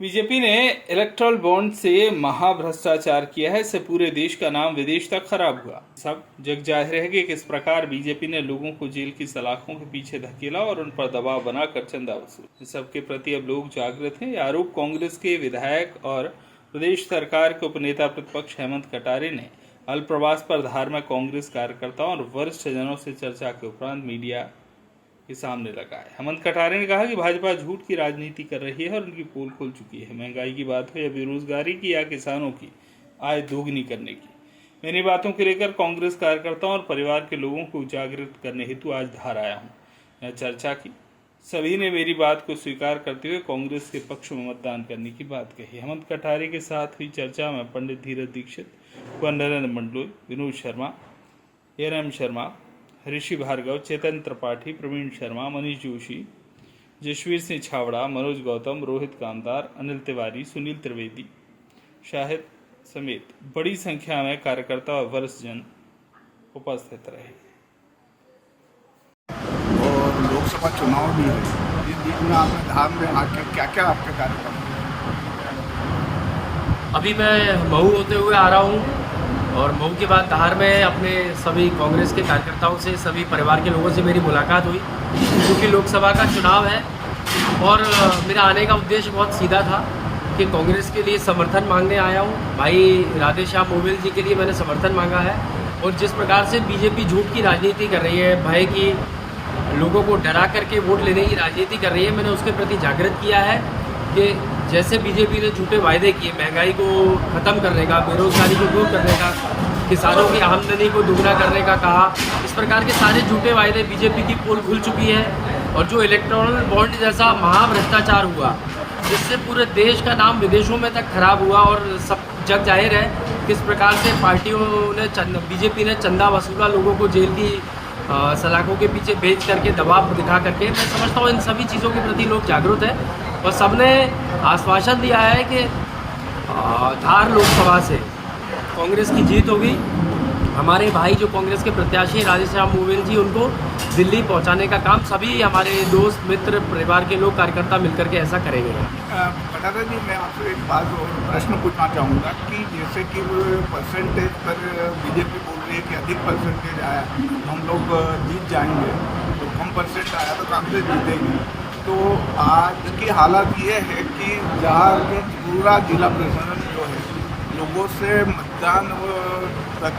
BJP ने electoral bond से महाभ्रष्टाचार किया है। इससे पूरे देश का नाम विदेश तक खराब हुआ। सब जग जाहिर है कि किस प्रकार बीजेपी ने लोगों को जेल की सलाखों के पीछे धकेला और उन पर दबाव बनाकर चंदा वसूला। इस सब के प्रति अब लोग जागृत हैं। यह आरोप कांग्रेस के विधायक और प्रदेश सरकार के उपनेता प्रतिपक्ष हेमंत कटारे ने अल्पप्रवास पर धार में कांग्रेस कार्यकर्ताओं और वरिष्ठ जनों से चर्चा के उपरांत मीडिया के सामने लगा है। हेमंत कटारे ने कहा कि भाजपा झूठ की राजनीति कर रही है और उनकी पोल खुल चुकी है। महंगाई की बात हो या बेरोजगारी की या किसानों की आय दोगुनी करने की, मेरी बातों को लेकर कांग्रेस कार्यकर्ताओं और परिवार के लोगों को जागृत करने हेतु आज धार आया हूँ। यह चर्चा की। सभी ने मेरी बात को स्वीकार करते हुए कांग्रेस के पक्ष में मतदान करने की बात कही। हेमंत कटारे के साथ हुई चर्चा में पंडित धीरज दीक्षित, नरेंद्र मंडलोई, विनोद शर्मा, एम शर्मा, ऋषि भार्गव, चेतन त्रिपाठी, प्रवीण शर्मा, मनीष जोशी, जसवीर सिंह छावड़ा, मनोज गौतम, रोहित कामदार, अनिल तिवारी, सुनील त्रिवेदी, शाहिद समेत बड़ी संख्या में कार्यकर्ता और वरिष्ठ जन उपस्थित रहे। और लोकसभा चुनाव भी है, इस बीच में आपने धाम में आके क्या क्या आपके कार्यक्रम? अभी मैं मऊ होते हुए आ रहा हूँ और मऊ के बाद धार में अपने सभी कांग्रेस के कार्यकर्ताओं से, सभी परिवार के लोगों से मेरी मुलाकात हुई, क्योंकि लोकसभा का चुनाव है और मेरा आने का उद्देश्य बहुत सीधा था कि कांग्रेस के लिए समर्थन मांगने आया हूँ। भाई राधेश्याम मोबिल जी के लिए मैंने समर्थन मांगा है और जिस प्रकार से बीजेपी झूठ की राजनीति कर रही है, भय की, लोगों को डरा करके वोट लेने की राजनीति कर रही है, मैंने उसके प्रति जागृत किया है कि जैसे बीजेपी ने झूठे वायदे किए महंगाई को ख़त्म करने का, बेरोजगारी को दूर करने का, किसानों की आमदनी को दुगना करने का कहा, इस प्रकार के सारे झूठे वायदे बीजेपी की पोल खुल चुकी है। और जो इलेक्टोरल बॉन्ड जैसा महाभ्रष्टाचार हुआ, जिससे पूरे देश का नाम विदेशों में तक खराब हुआ और सब जग जाहिर है किस प्रकार से पार्टियों ने बीजेपी ने चंदा वसूला, लोगों को जेल की सलाखों के पीछे भेज करके, दबाव दिखा करके। मैं समझता हूँ इन सभी चीज़ों के प्रति लोग जागरूक हैं और सबने आश्वासन दिया है कि धार लोकसभा से कांग्रेस की जीत होगी। हमारे भाई जो कांग्रेस के प्रत्याशी राधेश्याम मोबिल जी, उनको दिल्ली पहुंचाने का काम सभी हमारे दोस्त, मित्र, परिवार के लोग, कार्यकर्ता मिलकर के ऐसा करेंगे। कटारे जी, मैं आपसे एक बात और प्रश्न पूछना चाहूँगा कि जैसे कि परसेंटेज पर बीजेपी बोल रही है कि अधिक परसेंटेज आया तो हम लोग जीत जाएंगे, तो कम परसेंट आया तो कांग्रेस जीतेगी। तो आज की हालत ये है कि जहाँ के पूरा जिला प्रशासन जो है लोगों से मतदान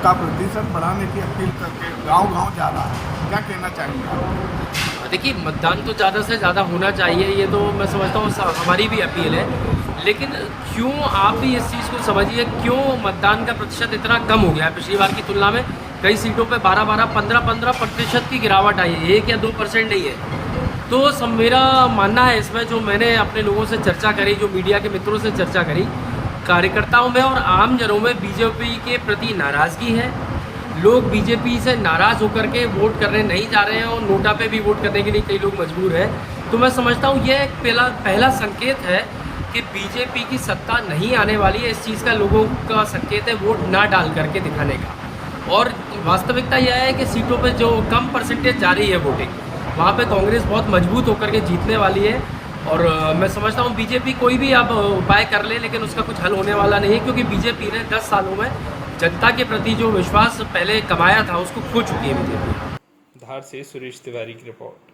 का प्रतिशत बढ़ाने की अपील करके गांव-गांव जा रहा है, क्या कहना चाहेंगे? देखिए, मतदान तो ज़्यादा से ज़्यादा होना चाहिए, ये तो मैं समझता हूँ हमारी भी अपील है, लेकिन क्यों आप भी इस चीज़ को समझिए, क्यों मतदान का प्रतिशत इतना कम हो गया है? पिछली बार की तुलना में कई सीटों पे 12-12, 15-15% की गिरावट आई है, 1 या 2% नहीं है। तो सब मेरा मानना है इसमें, जो मैंने अपने लोगों से चर्चा करी, जो मीडिया के मित्रों से चर्चा करी, कार्यकर्ताओं में और आम जनों में बीजेपी के प्रति नाराज़गी है। लोग बीजेपी से नाराज़ होकर के वोट करने नहीं जा रहे हैं और नोटा पे भी वोट करने के लिए कई लोग मजबूर हैं। तो मैं समझता हूँ ये एक पहला संकेत है कि बीजेपी की सत्ता नहीं आने वाली है। इस चीज़ का लोगों का संकेत है वोट ना डाल करके दिखाने का। और वास्तविकता यह है कि सीटों पर जो कम परसेंटेज जा रही है वोटिंग, वहाँ पे कांग्रेस बहुत मजबूत होकर के जीतने वाली है। और मैं समझता हूँ बीजेपी कोई भी अब उपाय कर ले, लेकिन उसका कुछ हल होने वाला नहीं है, क्योंकि बीजेपी ने 10 सालों में जनता के प्रति जो विश्वास पहले कमाया था उसको खो चुकी है बीजेपी। धार से सुरेश तिवारी की रिपोर्ट।